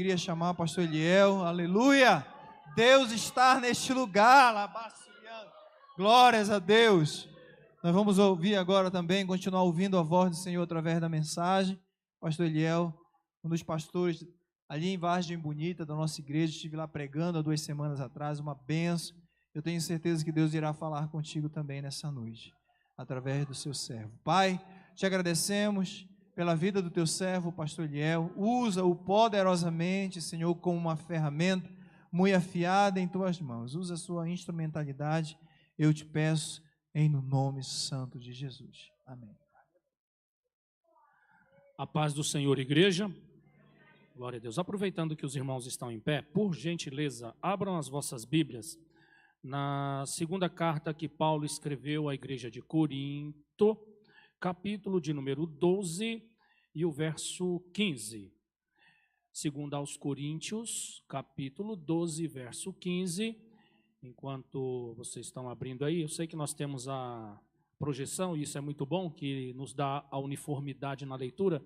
alegria chamar o pastor Eliel, aleluia, Deus está neste lugar, glórias a Deus. Nós vamos ouvir agora também, continuar ouvindo a voz do Senhor através da mensagem. Pastor Eliel, um dos pastores ali em Vargem Bonita, da nossa igreja, estive lá pregando há 2 semanas atrás, uma bênção. Eu tenho certeza que Deus irá falar contigo também nessa noite, através do seu servo. Pai, te agradecemos pela vida do teu servo, o pastor Eliel. Usa-o poderosamente, Senhor, como uma ferramenta muito afiada em tuas mãos. Usa a sua instrumentalidade, eu te peço, em no nome santo de Jesus. Amém. A paz do Senhor, igreja. Glória a Deus. Aproveitando que os irmãos estão em pé, por gentileza, abram as vossas Bíblias na segunda carta que Paulo escreveu à igreja de Corinto, capítulo de número 12 e o verso 15. Segunda aos Coríntios, capítulo 12, verso 15. Enquanto vocês estão abrindo aí, eu sei que nós temos a projeção, e isso é muito bom, que nos dá a uniformidade na leitura,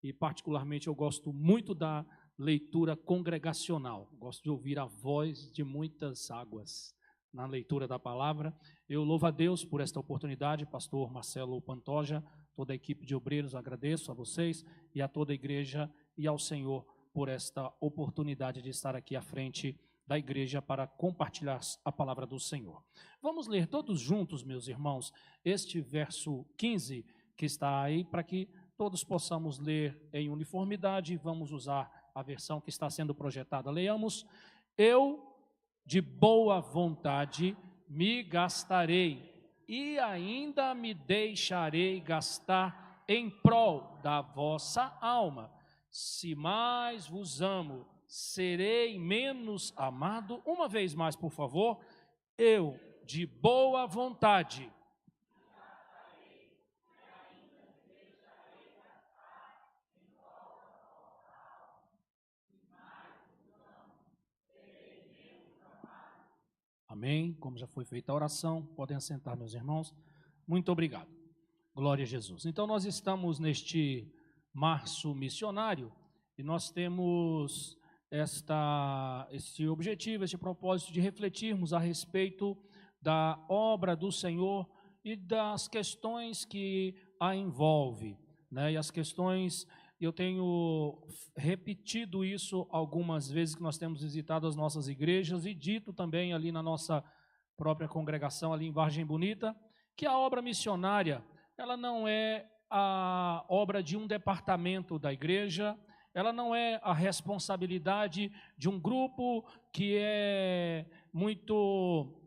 e particularmente eu gosto muito da leitura congregacional, gosto de ouvir a voz de muitas águas na leitura da palavra. Eu louvo a Deus por esta oportunidade, pastor Marcelo Pantoja, toda a equipe de obreiros, agradeço a vocês e a toda a igreja e ao Senhor por esta oportunidade de estar aqui à frente da igreja para compartilhar a palavra do Senhor. Vamos ler todos juntos, meus irmãos, este verso 15 que está aí, para que todos possamos ler em uniformidade. Vamos usar a versão que está sendo projetada. Leiamos: eu de boa vontade me gastarei e ainda me deixarei gastar em prol da vossa alma. Se mais vos amo, serei menos amado. Uma vez mais, por favor. Eu de boa vontade. Amém? Como já foi feita a oração, podem assentar, meus irmãos. Muito obrigado. Glória a Jesus. Então, nós estamos neste março missionário e nós temos este objetivo, este propósito de refletirmos a respeito da obra do Senhor e das questões que a envolve, né? E as questões, eu tenho repetido isso algumas vezes que nós temos visitado as nossas igrejas e dito também ali na nossa própria congregação ali em Vargem Bonita, que a obra missionária, ela não é a obra de um departamento da igreja, ela não é a responsabilidade de um grupo que é muito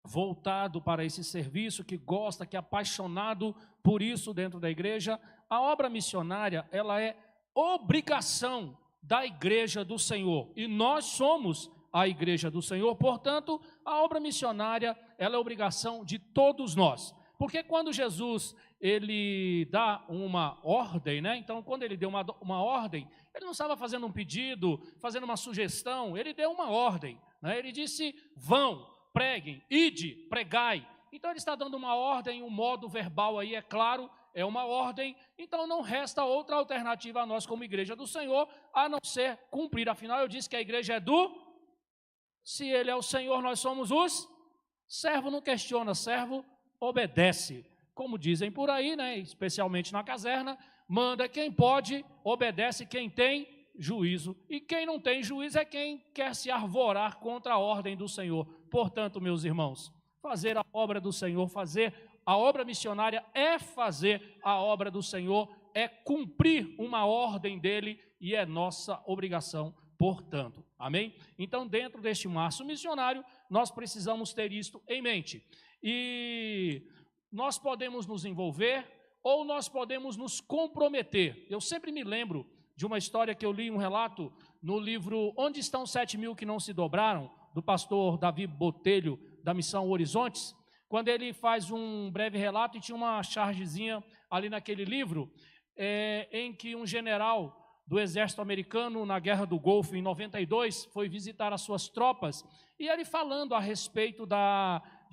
voltado para esse serviço, que gosta, que é apaixonado por isso dentro da igreja. A obra missionária, ela é obrigação da igreja do Senhor, e nós somos a igreja do Senhor. Portanto, a obra missionária, ela é obrigação de todos nós, porque quando Jesus, ele dá uma ordem, né? Então, quando ele deu uma ordem, ele não estava fazendo um pedido, fazendo uma sugestão, ele deu uma ordem, né? Ele disse: vão, preguem, ide, pregai. Então, ele está dando uma ordem, um modo verbal aí, é claro, é uma ordem. Então, não resta outra alternativa a nós como igreja do Senhor, a não ser cumprir. Afinal, eu disse que a igreja é se ele é o Senhor, nós somos os. Servo não questiona, servo obedece. Como dizem por aí, né, especialmente na caserna, manda quem pode, obedece quem tem juízo. E quem não tem juízo é quem quer se arvorar contra a ordem do Senhor. Portanto, meus irmãos, fazer a obra do Senhor, fazer a obra missionária é fazer a obra do Senhor, é cumprir uma ordem dele e é nossa obrigação, portanto. Amém? Então, dentro deste março missionário, nós precisamos ter isto em mente. E nós podemos nos envolver ou nós podemos nos comprometer. Eu sempre me lembro de uma história que eu li, um relato no livro Onde Estão 7.000 que Não Se Dobraram, do pastor Davi Botelho, da Missão Horizontes, quando ele faz um breve relato, e tinha uma chargezinha ali naquele livro, em que um general do exército americano na Guerra do Golfo, em 92, foi visitar as suas tropas, e ele falando a respeito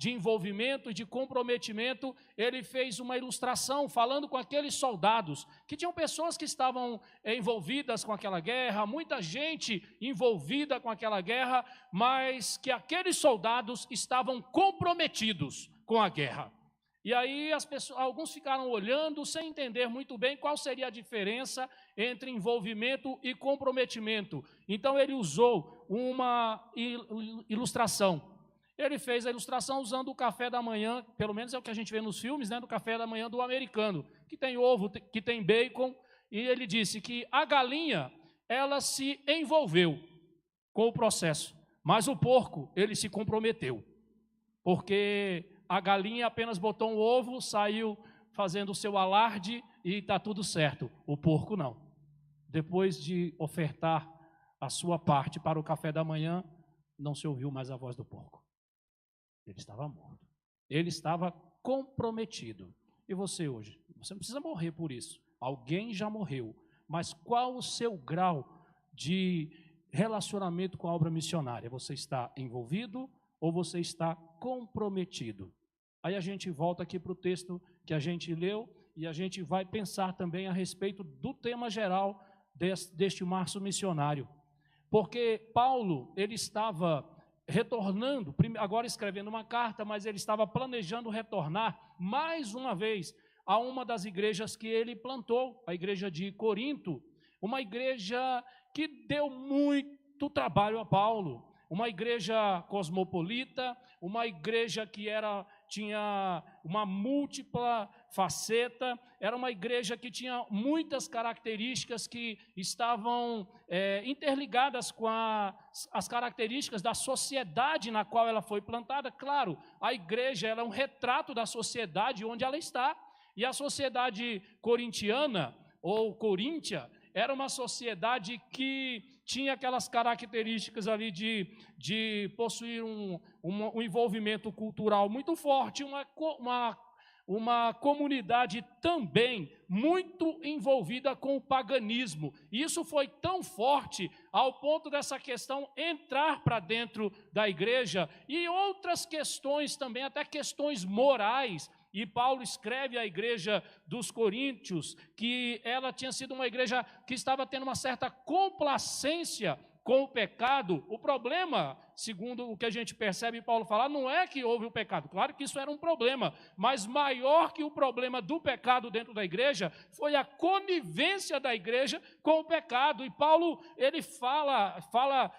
de envolvimento e de comprometimento, ele fez uma ilustração falando com aqueles soldados, que tinham pessoas que estavam envolvidas com aquela guerra, muita gente envolvida com aquela guerra, mas que aqueles soldados estavam comprometidos com a guerra. E aí alguns ficaram olhando sem entender muito bem qual seria a diferença entre envolvimento e comprometimento. Então ele usou uma ilustração. Ele fez a ilustração usando o café da manhã, pelo menos é o que a gente vê nos filmes, né, do café da manhã do americano, que tem ovo, que tem bacon, e ele disse que a galinha, ela se envolveu com o processo, mas o porco, ele se comprometeu, porque a galinha apenas botou um ovo, saiu fazendo o seu alarde e está tudo certo. O porco não. Depois de ofertar a sua parte para o café da manhã, não se ouviu mais a voz do porco. Ele estava morto. Ele estava comprometido. E você hoje? Você não precisa morrer por isso. Alguém já morreu. Mas qual o seu grau de relacionamento com a obra missionária? Você está envolvido ou você está comprometido? Aí a gente volta aqui para o texto que a gente leu e a gente vai pensar também a respeito do tema geral deste março missionário. Porque Paulo, ele estava retornando, agora escrevendo uma carta, mas ele estava planejando retornar mais uma vez a uma das igrejas que ele plantou, a igreja de Corinto, uma igreja que deu muito trabalho a Paulo, uma igreja cosmopolita, uma igreja que tinha uma múltipla faceta, era uma igreja que tinha muitas características que estavam interligadas com as características da sociedade na qual ela foi plantada. Claro, a igreja ela é um retrato da sociedade onde ela está, e a sociedade corintiana, ou coríntia, era uma sociedade que tinha aquelas características ali de possuir um envolvimento cultural muito forte, uma comunidade também muito envolvida com o paganismo. E isso foi tão forte ao ponto dessa questão entrar para dentro da igreja e outras questões também, até questões morais. E Paulo escreve à igreja dos Coríntios que ela tinha sido uma igreja que estava tendo uma certa complacência com o pecado. O problema, segundo o que a gente percebe Paulo falar, não é que houve o pecado. Claro que isso era um problema, mas maior que o problema do pecado dentro da igreja foi a conivência da igreja com o pecado. E Paulo, ele fala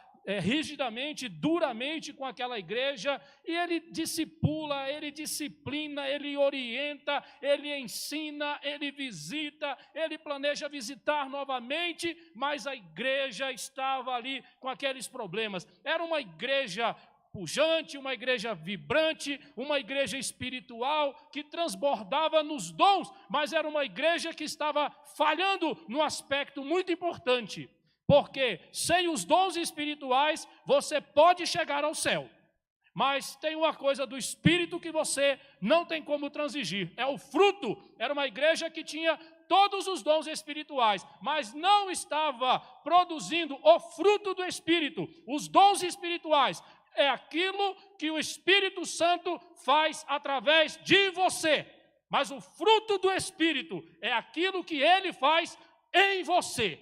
rigidamente, duramente com aquela igreja, e ele discipula, ele disciplina, ele orienta, ele ensina, ele visita, ele planeja visitar novamente, mas a igreja estava ali com aqueles problemas. Era uma igreja pujante, uma igreja vibrante, uma igreja espiritual que transbordava nos dons, mas era uma igreja que estava falhando num aspecto muito importante. Porque sem os dons espirituais, você pode chegar ao céu. Mas tem uma coisa do Espírito que você não tem como transigir. É o fruto. Era uma igreja que tinha todos os dons espirituais, mas não estava produzindo o fruto do Espírito. Os dons espirituais é aquilo que o Espírito Santo faz através de você. Mas o fruto do Espírito é aquilo que ele faz em você.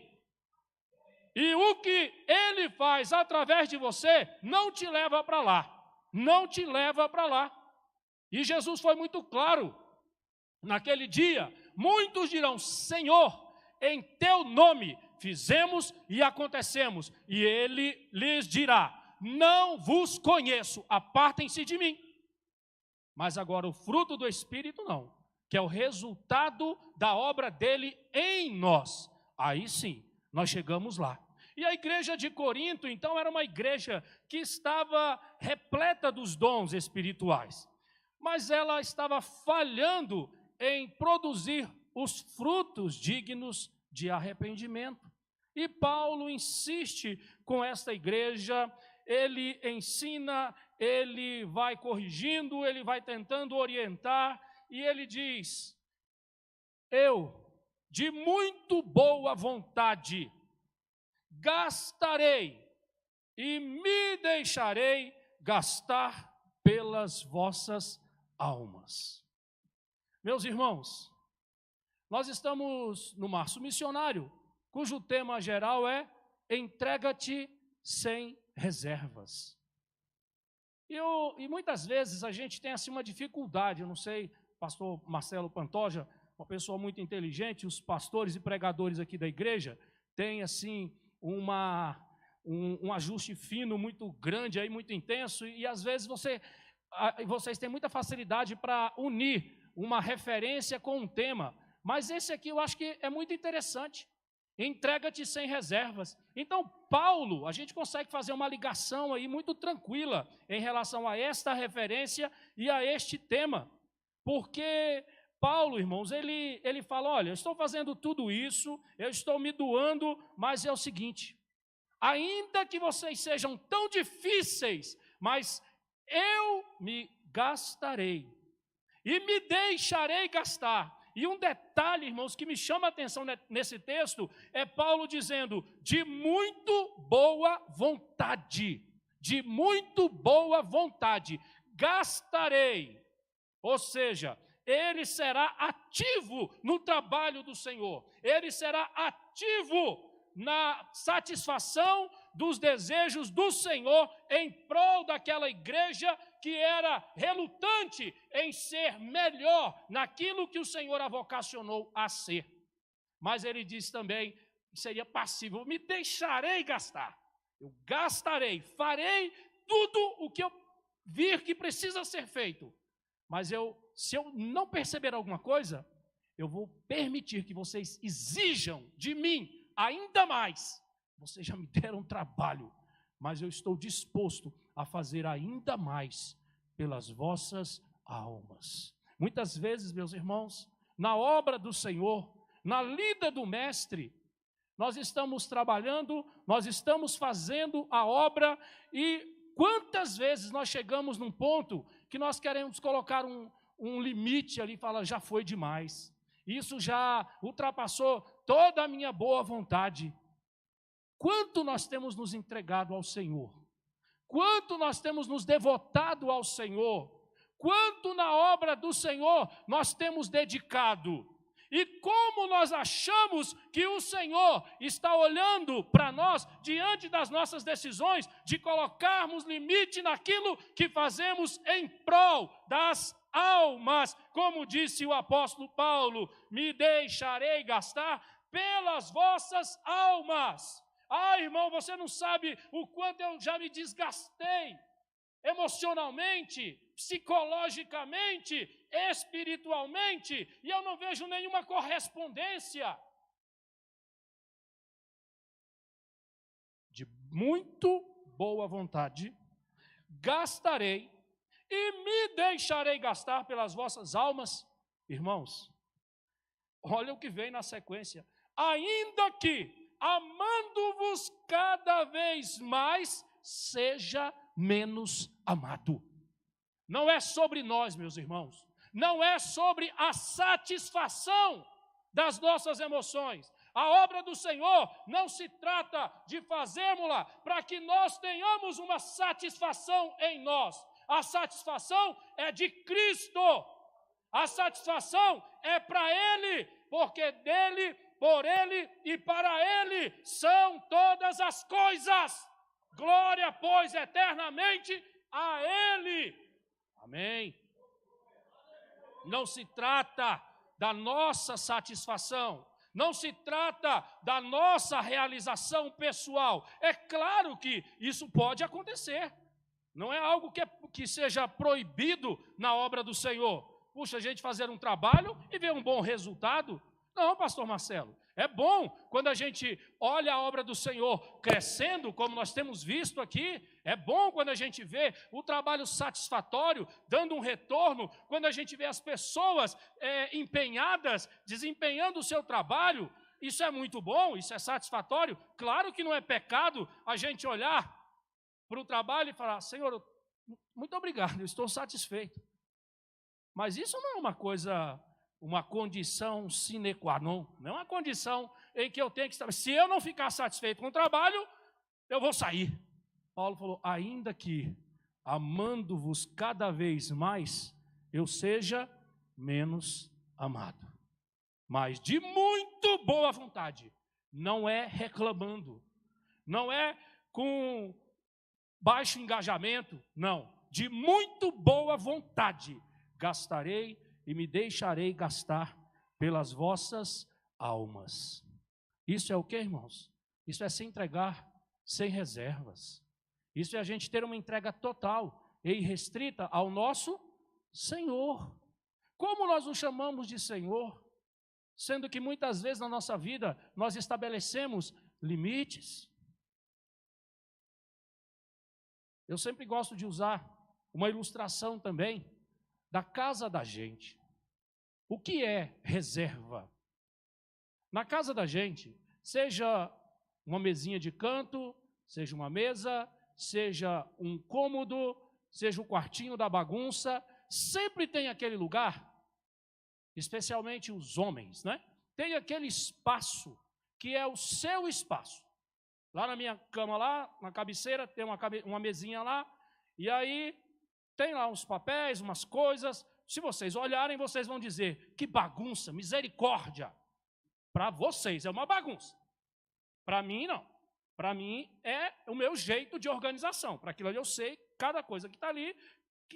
E o que ele faz através de você não te leva para lá. Não te leva para lá. E Jesus foi muito claro. Naquele dia, muitos dirão: Senhor, em teu nome fizemos e acontecemos. E ele lhes dirá: não vos conheço, apartem-se de mim. Mas agora o fruto do Espírito não, que é o resultado da obra dele em nós. Aí sim, nós chegamos lá. E a igreja de Corinto, então, era uma igreja que estava repleta dos dons espirituais, mas ela estava falhando em produzir os frutos dignos de arrependimento. E Paulo insiste com esta igreja, ele ensina, ele vai corrigindo, ele vai tentando orientar, e ele diz: eu, de muito boa vontade, gastarei e me deixarei gastar pelas vossas almas. Meus irmãos, nós estamos no Março Missionário, cujo tema geral é entrega-te sem reservas. E muitas vezes a gente tem assim uma dificuldade, eu não sei, pastor Marcelo Pantoja, uma pessoa muito inteligente, os pastores e pregadores aqui da igreja têm assim um ajuste fino muito grande, aí, muito intenso, e às vezes vocês têm muita facilidade para unir uma referência com um tema, mas esse aqui eu acho que é muito interessante. Entrega-te sem reservas. Então, Paulo, a gente consegue fazer uma ligação aí muito tranquila em relação a esta referência e a este tema, porque Paulo, irmãos, ele fala, olha, eu estou fazendo tudo isso, eu estou me doando, mas é o seguinte, ainda que vocês sejam tão difíceis, mas eu me gastarei e me deixarei gastar. E um detalhe, irmãos, que me chama a atenção nesse texto, é Paulo dizendo, de muito boa vontade, gastarei. Ou seja, ele será ativo no trabalho do Senhor, ele será ativo na satisfação dos desejos do Senhor em prol daquela igreja que era relutante em ser melhor naquilo que o Senhor a vocacionou a ser. Mas ele diz também, seria passivo, me deixarei gastar, eu gastarei, farei tudo o que eu vir que precisa ser feito, mas se eu não perceber alguma coisa, eu vou permitir que vocês exijam de mim ainda mais. Vocês já me deram trabalho, mas eu estou disposto a fazer ainda mais pelas vossas almas. Muitas vezes, meus irmãos, na obra do Senhor, na lida do Mestre, nós estamos trabalhando, nós estamos fazendo a obra, e quantas vezes nós chegamos num ponto que nós queremos colocar um limite ali, fala, já foi demais, isso já ultrapassou toda a minha boa vontade. Quanto nós temos nos entregado ao Senhor, quanto nós temos nos devotado ao Senhor, quanto na obra do Senhor nós temos dedicado, e como nós achamos que o Senhor está olhando para nós diante das nossas decisões de colocarmos limite naquilo que fazemos em prol das almas, como disse o apóstolo Paulo, me deixarei gastar pelas vossas almas. Ah, irmão, você não sabe o quanto eu já me desgastei emocionalmente, psicologicamente, espiritualmente, e eu não vejo nenhuma correspondência. De muito boa vontade, gastarei e me deixarei gastar pelas vossas almas. Irmãos, olha o que vem na sequência. Ainda que, amando-vos cada vez mais, seja menos amado. Não é sobre nós, meus irmãos. Não é sobre a satisfação das nossas emoções. A obra do Senhor não se trata de fazermos-la para que nós tenhamos uma satisfação em nós. A satisfação é de Cristo. A satisfação é para Ele, porque dele, por Ele e para Ele são todas as coisas. Glória, pois, eternamente a Ele. Amém. Não se trata da nossa satisfação, não se trata da nossa realização pessoal. É claro que isso pode acontecer, não é algo que seja proibido na obra do Senhor. Puxa, a gente fazer um trabalho e ver um bom resultado. Não, pastor Marcelo, é bom quando a gente olha a obra do Senhor crescendo, como nós temos visto aqui. É bom quando a gente vê o trabalho satisfatório, dando um retorno, quando a gente vê as pessoas empenhadas, desempenhando o seu trabalho. Isso é muito bom, isso é satisfatório. Claro que não é pecado a gente olhar para o trabalho e falar, Senhor, muito obrigado, eu estou satisfeito. Mas isso não é uma condição sine qua non, não é uma condição em que eu tenho que estar. Se eu não ficar satisfeito com o trabalho, eu vou sair. Paulo falou, ainda que amando-vos cada vez mais, eu seja menos amado. Mas de muito boa vontade, não é reclamando, não é com baixo engajamento, não. De muito boa vontade, gastarei e me deixarei gastar pelas vossas almas. Isso é o que, irmãos? Isso é se entregar sem reservas. Isso é a gente ter uma entrega total e irrestrita ao nosso Senhor. Como nós nos chamamos de Senhor? Sendo que muitas vezes na nossa vida nós estabelecemos limites. Eu sempre gosto de usar uma ilustração também da casa da gente. O que é reserva? Na casa da gente, seja uma mesinha de canto, seja uma mesa, seja um cômodo, seja o quartinho da bagunça, sempre tem aquele lugar, especialmente os homens, né? Tem aquele espaço que é o seu espaço. Lá na minha cama, lá na cabeceira, tem uma mesinha lá, e aí tem lá uns papéis, umas coisas. Se vocês olharem, vocês vão dizer, que bagunça, misericórdia. Para vocês é uma bagunça. Para mim, não. Para mim é o meu jeito de organização. Para aquilo ali eu sei, cada coisa que está ali,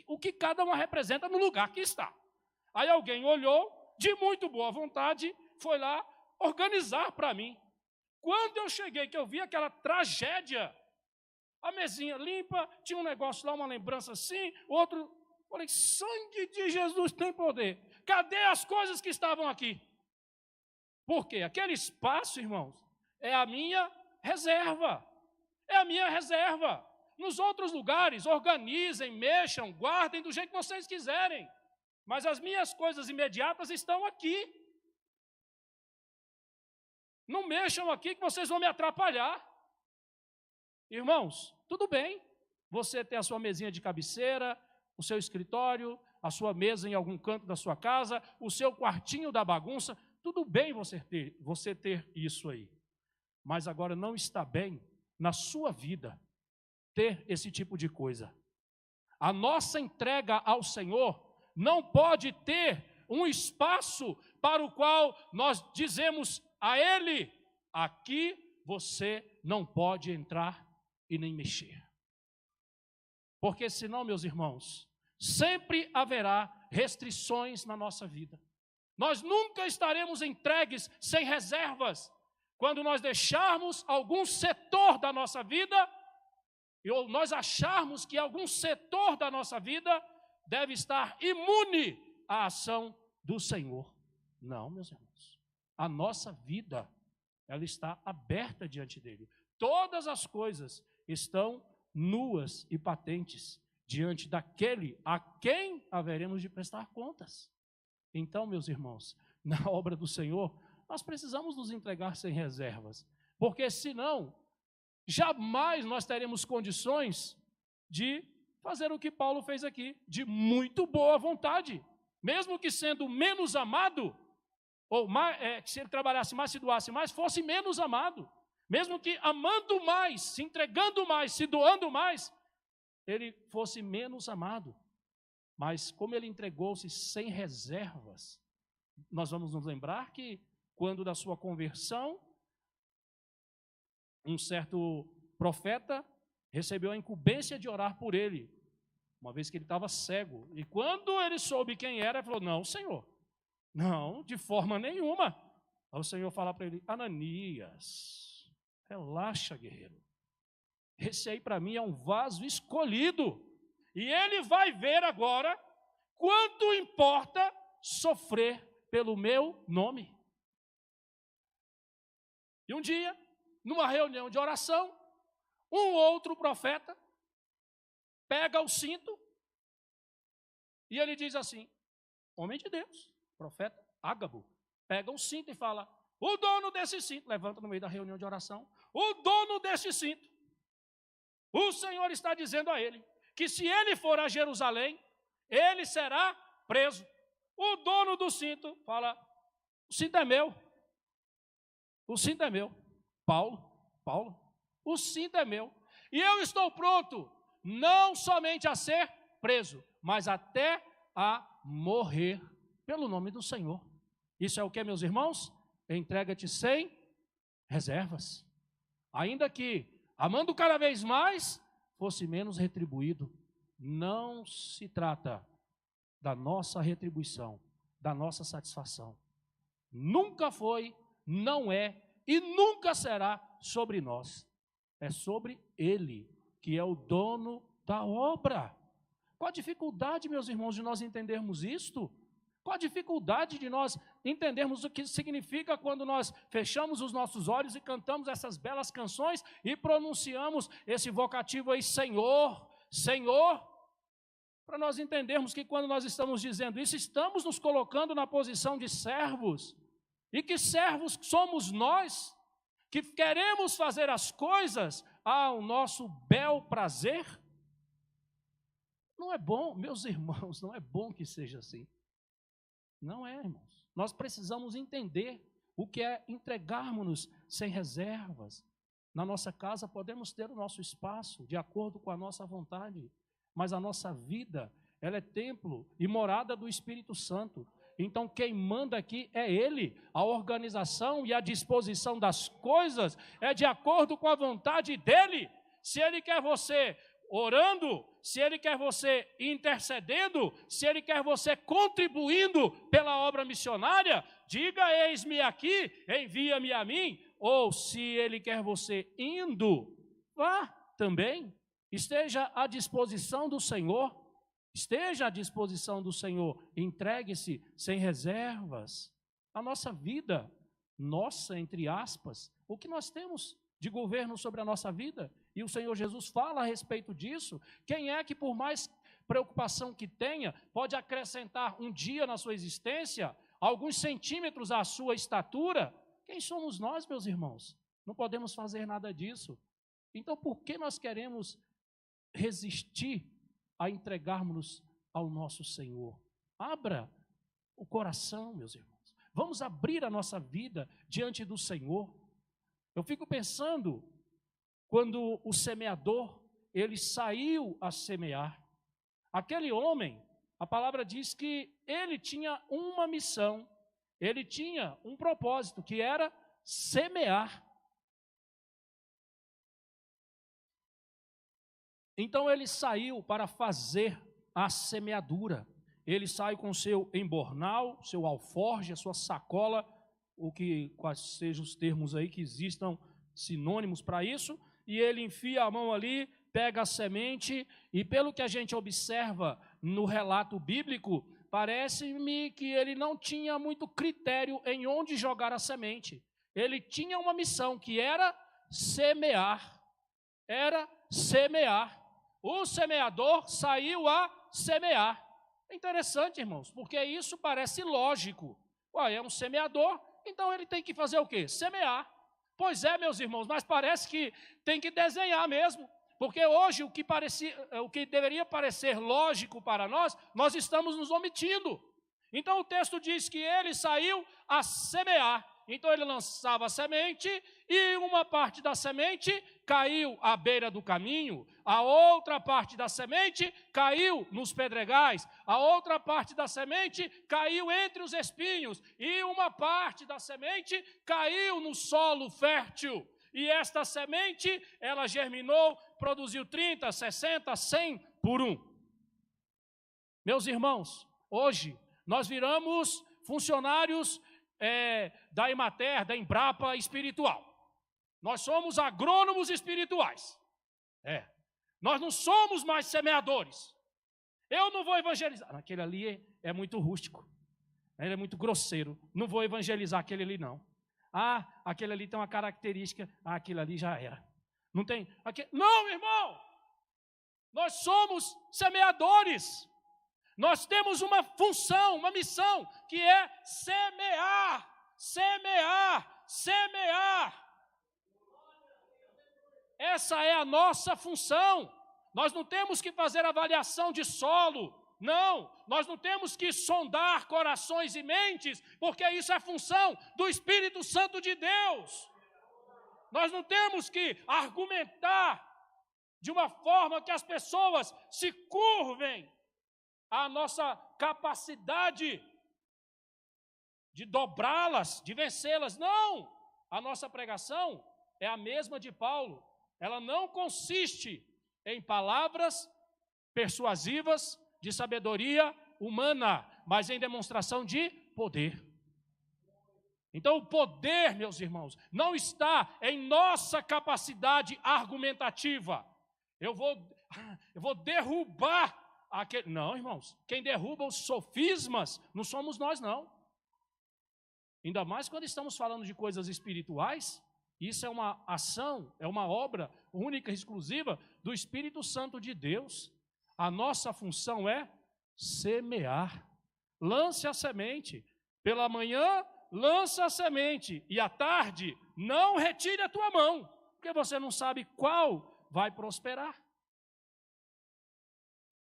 o que cada uma representa no lugar que está. Aí alguém olhou, de muito boa vontade, foi lá organizar para mim. Quando eu cheguei, que eu vi aquela tragédia, a mesinha limpa, tinha um negócio lá, uma lembrança assim, outro, falei, sangue de Jesus tem poder. Cadê as coisas que estavam aqui? Por quê? Aquele espaço, irmãos, é a minha reserva. É a minha reserva. Nos outros lugares, organizem, mexam, guardem do jeito que vocês quiserem. Mas as minhas coisas imediatas estão aqui. Não mexam aqui que vocês vão me atrapalhar. Irmãos, tudo bem. Você ter a sua mesinha de cabeceira, o seu escritório, a sua mesa em algum canto da sua casa, o seu quartinho da bagunça, tudo bem você ter isso aí. Mas agora não está bem na sua vida ter esse tipo de coisa. A nossa entrega ao Senhor não pode ter um espaço para o qual nós dizemos a Ele, aqui você não pode entrar e nem mexer. Porque senão, meus irmãos, sempre haverá restrições na nossa vida. Nós nunca estaremos entregues sem reservas quando nós deixarmos algum setor da nossa vida, ou nós acharmos que algum setor da nossa vida deve estar imune à ação do Senhor. Não, meus irmãos. A nossa vida, ela está aberta diante dele. Todas as coisas estão nuas e patentes diante daquele a quem haveremos de prestar contas. Então, meus irmãos, na obra do Senhor, nós precisamos nos entregar sem reservas, porque senão, jamais nós teremos condições de fazer o que Paulo fez aqui, de muito boa vontade, mesmo que sendo menos amado, ou mais, se ele trabalhasse mais, se doasse mais, fosse menos amado, mesmo que amando mais, se entregando mais, se doando mais, ele fosse menos amado. Mas como ele entregou-se sem reservas, nós vamos nos lembrar que quando da sua conversão, um certo profeta recebeu a incumbência de orar por ele, uma vez que ele estava cego. E quando ele soube quem era, ele falou, não, Senhor, não, de forma nenhuma. Aí o Senhor fala para ele, Ananias, relaxa, guerreiro. Esse aí para mim é um vaso escolhido. E ele vai ver agora quanto importa sofrer pelo meu nome. E um dia, numa reunião de oração, um outro profeta pega o cinto e ele diz assim, homem de Deus, profeta Ágabo, pega o cinto e fala, o dono desse cinto, levanta no meio da reunião de oração, o dono desse cinto, o Senhor está dizendo a ele, que se ele for a Jerusalém, ele será preso. O dono do cinto fala, o cinto é meu. O cinto é meu. Paulo, o cinto é meu. E eu estou pronto não somente a ser preso, mas até a morrer pelo nome do Senhor. Isso é o que, meus irmãos? Entrega-te sem reservas. Ainda que, amando cada vez mais, fosse menos retribuído. Não se trata da nossa retribuição, da nossa satisfação. Nunca foi, não é e nunca será sobre nós. É sobre Ele, que é o dono da obra. Qual a dificuldade, meus irmãos, de nós entendermos isto? Qual a dificuldade de nós entendermos o que significa quando nós fechamos os nossos olhos e cantamos essas belas canções e pronunciamos esse vocativo aí, Senhor, Senhor? Para nós entendermos que quando nós estamos dizendo isso, estamos nos colocando na posição de servos. E que servos somos nós, que queremos fazer as coisas ao nosso bel prazer? Não é bom, meus irmãos, não é bom que seja assim. Não é, irmãos. Nós precisamos entender o que é entregarmos-nos sem reservas. Na nossa casa podemos ter o nosso espaço de acordo com a nossa vontade, mas a nossa vida, ela é templo e morada do Espírito Santo. Então quem manda aqui é Ele. A organização e a disposição das coisas é de acordo com a vontade dEle. Se Ele quer você orando, se Ele quer você intercedendo, se Ele quer você contribuindo pela obra missionária, diga, eis-me aqui, envia-me a mim. Ou se Ele quer você indo, vá também. Esteja à disposição do Senhor. Esteja à disposição do Senhor. Entregue-se sem reservas. A nossa vida, nossa, entre aspas, o que nós temos de governo sobre a nossa vida, e o Senhor Jesus fala a respeito disso. Quem é que, por mais preocupação que tenha, pode acrescentar um dia na sua existência, alguns centímetros à sua estatura? Quem somos nós, meus irmãos? Não podemos fazer nada disso. Então, por que nós queremos resistir a entregarmos ao nosso Senhor? Abra o coração, meus irmãos. Vamos abrir a nossa vida diante do Senhor. Eu fico pensando, quando o semeador, ele saiu a semear. Aquele homem, a palavra diz que ele tinha uma missão, ele tinha um propósito, que era semear. Então ele saiu para fazer a semeadura. Ele sai com seu embornal, seu alforje, a sua sacola, quais sejam os termos aí que existam sinônimos para isso, e ele enfia a mão ali, pega a semente, e pelo que a gente observa no relato bíblico, parece-me que ele não tinha muito critério em onde jogar a semente. Ele tinha uma missão, que era semear. Era semear. O semeador saiu a semear. É interessante, irmãos, porque isso parece lógico. É um semeador, então ele tem que fazer o quê? Semear. Pois é, meus irmãos, mas parece que tem que desenhar mesmo. Porque hoje o que deveria parecer lógico para nós, nós estamos nos omitindo. Então o texto diz que ele saiu a semear. Então ele lançava a semente e uma parte da semente caiu à beira do caminho, a outra parte da semente caiu nos pedregais, a outra parte da semente caiu entre os espinhos e uma parte da semente caiu no solo fértil. E esta semente, ela germinou, produziu 30, 60, 100 por um. Meus irmãos, hoje nós viramos funcionários da Emater, da Embrapa espiritual. Nós somos agrônomos espirituais. Nós não somos mais semeadores. Eu não vou evangelizar. Aquele ali é muito rústico. Ele é muito grosseiro. Não vou evangelizar aquele ali, não. Aquele ali tem uma característica. Aquele ali já era. Não tem. Não, irmão! Nós somos semeadores. Nós temos uma função, uma missão, que é semear, semear, semear. Essa é a nossa função. Nós não temos que fazer avaliação de solo, não. Nós não temos que sondar corações e mentes, porque isso é função do Espírito Santo de Deus. Nós não temos que argumentar de uma forma que as pessoas se curvem à nossa capacidade de dobrá-las, de vencê-las. Não! A nossa pregação é a mesma de Paulo. Ela não consiste em palavras persuasivas de sabedoria humana, mas em demonstração de poder. Então, o poder, meus irmãos, não está em nossa capacidade argumentativa. Eu vou derrubar aquele... Não, irmãos, quem derruba os sofismas não somos nós, não. Ainda mais quando estamos falando de coisas espirituais, isso é uma ação, é uma obra única e exclusiva do Espírito Santo de Deus. A nossa função é semear. Lance a semente. Pela manhã, lança a semente. E à tarde, não retire a tua mão, porque você não sabe qual vai prosperar.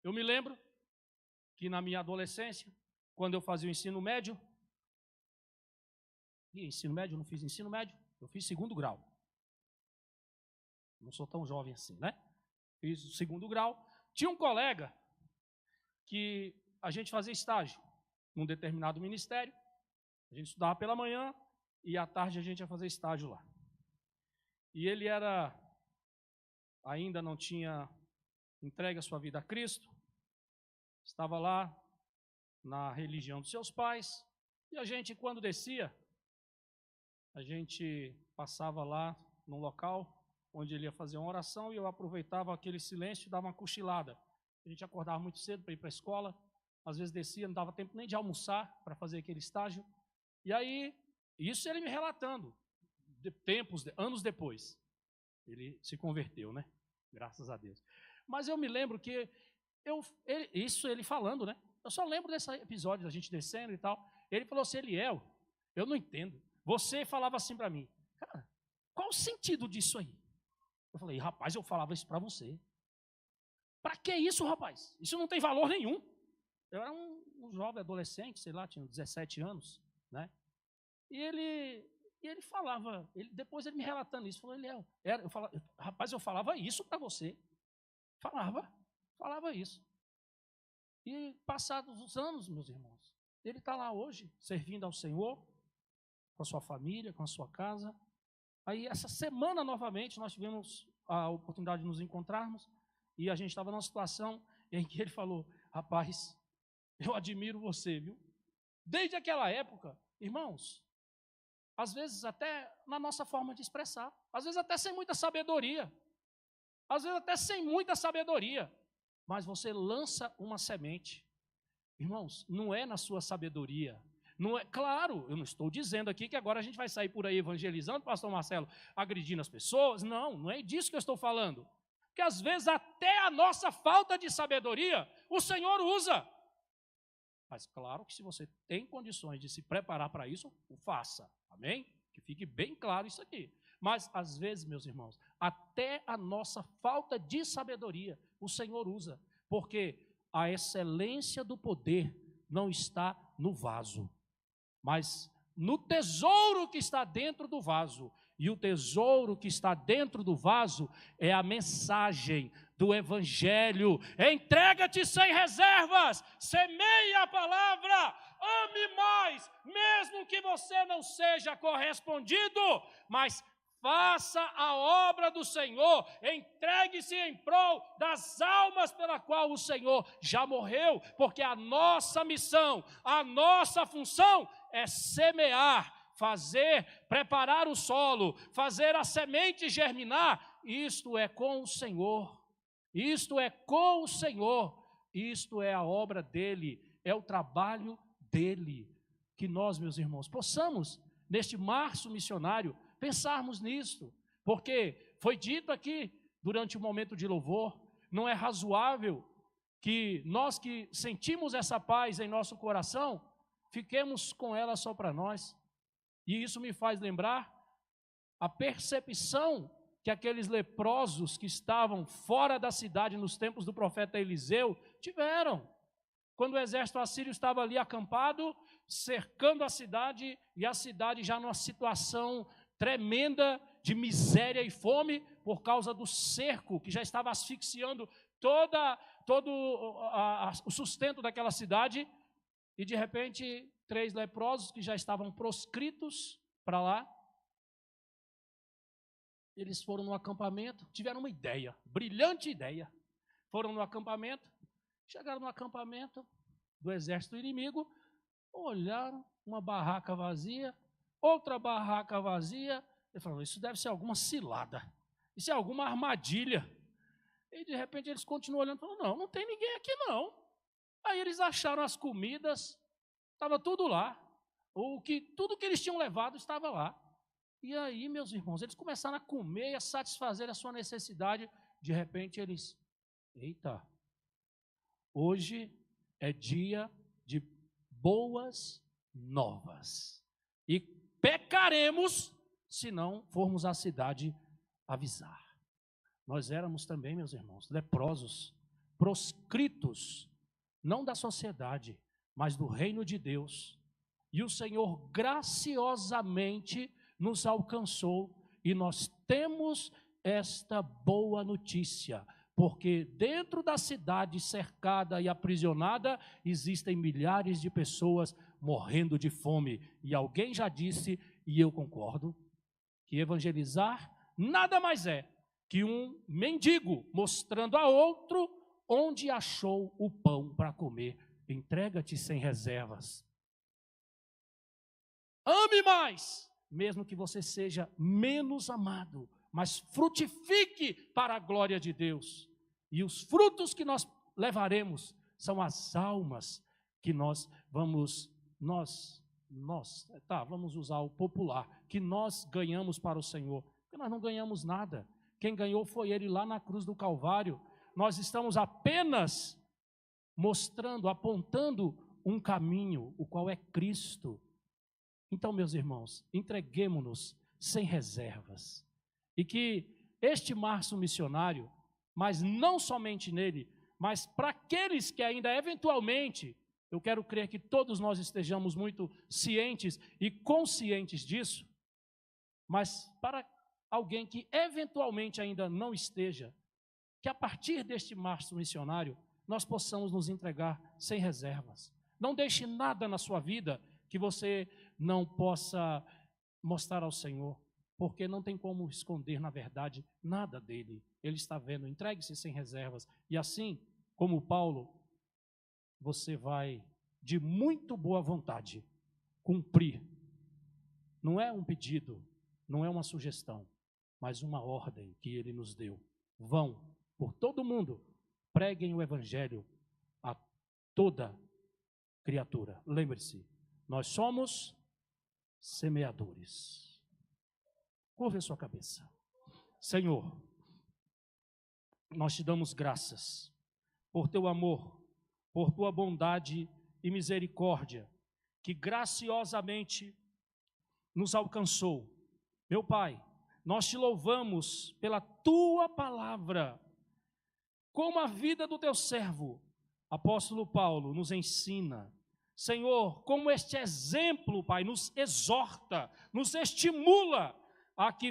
Eu me lembro que na minha adolescência, quando eu fazia o ensino médio, eu não fiz ensino médio, eu fiz 2º grau. Não sou tão jovem assim, né? Fiz o 2º grau. Tinha um colega que a gente fazia estágio num determinado ministério. A gente estudava pela manhã e à tarde a gente ia fazer estágio lá. E ele ainda não tinha entregue a sua vida a Cristo, estava lá na religião dos seus pais, e a gente, quando descia, a gente passava lá num local onde ele ia fazer uma oração, e eu aproveitava aquele silêncio e dava uma cochilada. A gente acordava muito cedo para ir para a escola, às vezes descia, não dava tempo nem de almoçar para fazer aquele estágio. E aí, isso ele me relatando, anos depois. Ele se converteu, né? Graças a Deus. Mas eu me lembro que, isso ele falando, né? Eu só lembro desse episódio da gente descendo e tal. Ele falou assim: Eliel, eu não entendo. Você falava assim para mim, cara, qual o sentido disso aí? Eu falei, rapaz, eu falava isso para você. Para que isso, rapaz? Isso não tem valor nenhum. Eu era um jovem adolescente, sei lá, tinha 17 anos, né? E ele falava, depois ele me relatando isso, falou, Eliel, rapaz, eu falava isso para você. Falava isso. E passados os anos, meus irmãos, ele está lá hoje, servindo ao Senhor, com a sua família, com a sua casa. Aí, essa semana, novamente, nós tivemos a oportunidade de nos encontrarmos, e a gente estava numa situação em que ele falou, rapaz, eu admiro você, viu? Desde aquela época, irmãos, às vezes até na nossa forma de expressar, às vezes até sem muita sabedoria, mas você lança uma semente. Irmãos, não é na sua sabedoria, não é, claro, eu não estou dizendo aqui que agora a gente vai sair por aí evangelizando, pastor Marcelo, agredindo as pessoas, não é disso que eu estou falando, porque às vezes até a nossa falta de sabedoria, o Senhor usa, mas claro que se você tem condições de se preparar para isso, o faça, amém? Que fique bem claro isso aqui. Mas às vezes, meus irmãos, até a nossa falta de sabedoria, o Senhor usa, porque a excelência do poder não está no vaso, mas no tesouro que está dentro do vaso. E o tesouro que está dentro do vaso é a mensagem do Evangelho. Entrega-te sem reservas, semeia a palavra, ame mais, mesmo que você não seja correspondido, mas faça a obra do Senhor, entregue-se em prol das almas pela qual o Senhor já morreu, porque a nossa missão, a nossa função é semear, preparar o solo, fazer a semente germinar. Isto é com o Senhor, isto é a obra dele, é o trabalho dele. Que nós, meus irmãos, possamos, neste março missionário, pensarmos nisto, porque foi dito aqui, durante o momento de louvor, não é razoável que nós que sentimos essa paz em nosso coração, fiquemos com ela só para nós. E isso me faz lembrar a percepção que aqueles leprosos que estavam fora da cidade nos tempos do profeta Eliseu tiveram. Quando o exército assírio estava ali acampado, cercando a cidade, e a cidade já numa situação tremenda de miséria e fome, por causa do cerco que já estava asfixiando todo o sustento daquela cidade, e de repente 3 leprosos que já estavam proscritos para lá, eles foram no acampamento, tiveram uma ideia, brilhante ideia, foram no acampamento, chegaram no acampamento do exército inimigo, olharam uma barraca vazia, outra barraca vazia, e falaram, isso deve ser alguma cilada, isso é alguma armadilha. E de repente eles continuam olhando e falaram, não tem ninguém aqui não. Aí eles acharam as comidas, estava tudo lá, tudo que eles tinham levado estava lá. E aí, meus irmãos, eles começaram a comer e a satisfazer a sua necessidade. De repente eles, eita, hoje é dia de boas novas. E pecaremos se não formos à cidade avisar. Nós éramos também, meus irmãos, leprosos, proscritos, não da sociedade, mas do reino de Deus. E o Senhor graciosamente nos alcançou, e nós temos esta boa notícia, porque dentro da cidade cercada e aprisionada, existem milhares de pessoas morrendo de fome. E alguém já disse, e eu concordo, que evangelizar nada mais é que um mendigo mostrando a outro onde achou o pão para comer. Entrega-te sem reservas. Ame mais, mesmo que você seja menos amado, mas frutifique para a glória de Deus. E os frutos que nós levaremos são as almas que vamos usar o popular, que nós ganhamos para o Senhor, porque nós não ganhamos nada. Quem ganhou foi Ele lá na cruz do Calvário. Nós estamos apenas mostrando, apontando um caminho, o qual é Cristo. Então, meus irmãos, entreguemo-nos sem reservas. E que este março missionário, mas não somente nele, mas para aqueles que ainda eventualmente, eu quero crer que todos nós estejamos muito cientes e conscientes disso, mas para alguém que eventualmente ainda não esteja, que a partir deste março missionário, nós possamos nos entregar sem reservas. Não deixe nada na sua vida que você não possa mostrar ao Senhor, porque não tem como esconder, na verdade, nada dele. Ele está vendo, entregue-se sem reservas. E assim, como Paulo, você vai, de muito boa vontade, cumprir. Não é um pedido, não é uma sugestão, mas uma ordem que ele nos deu. Vão por todo mundo, preguem o evangelho a toda criatura. Lembre-se, nós somos semeadores. Curva a sua cabeça. Senhor, nós te damos graças por teu amor, por tua bondade e misericórdia, que graciosamente nos alcançou. Meu Pai, nós te louvamos pela tua palavra, como a vida do teu servo, apóstolo Paulo, nos ensina. Senhor, como este exemplo, Pai, nos exorta, nos estimula a que